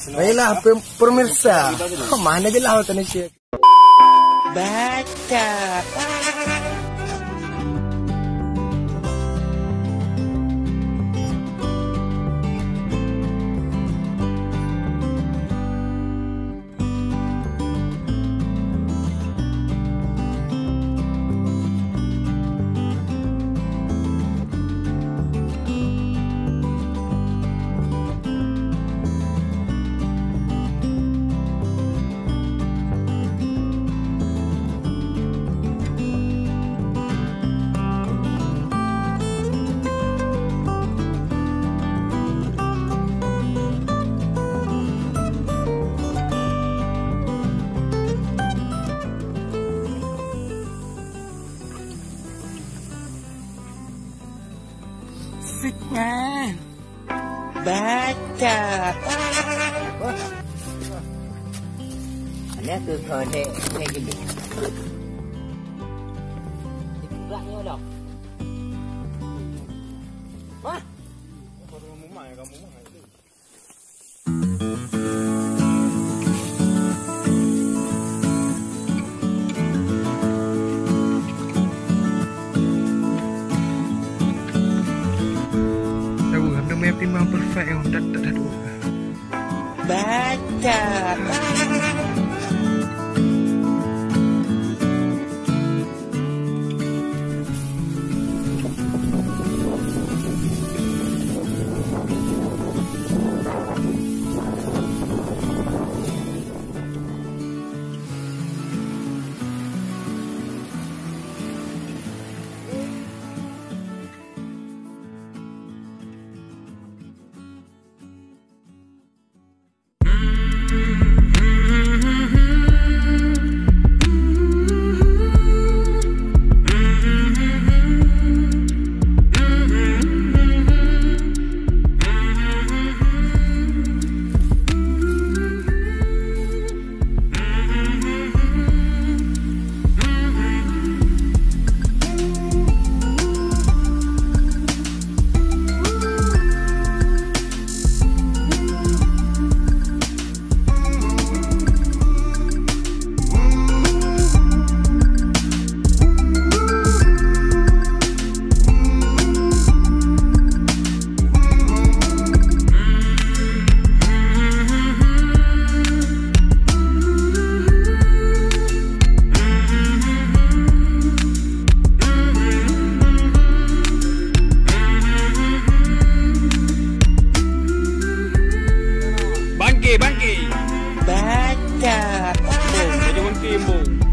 Baiklah pemirsa, mana je lah awak nak share. Baca. Fitnah. Baca. Ini tu kode gini. Beratnya dah. Wah. Kamu mah ya kamu mah. Map memang perfect yang tak ada dua. Baca. Bangkit. Baca. Boom, jadi bangkit, boom.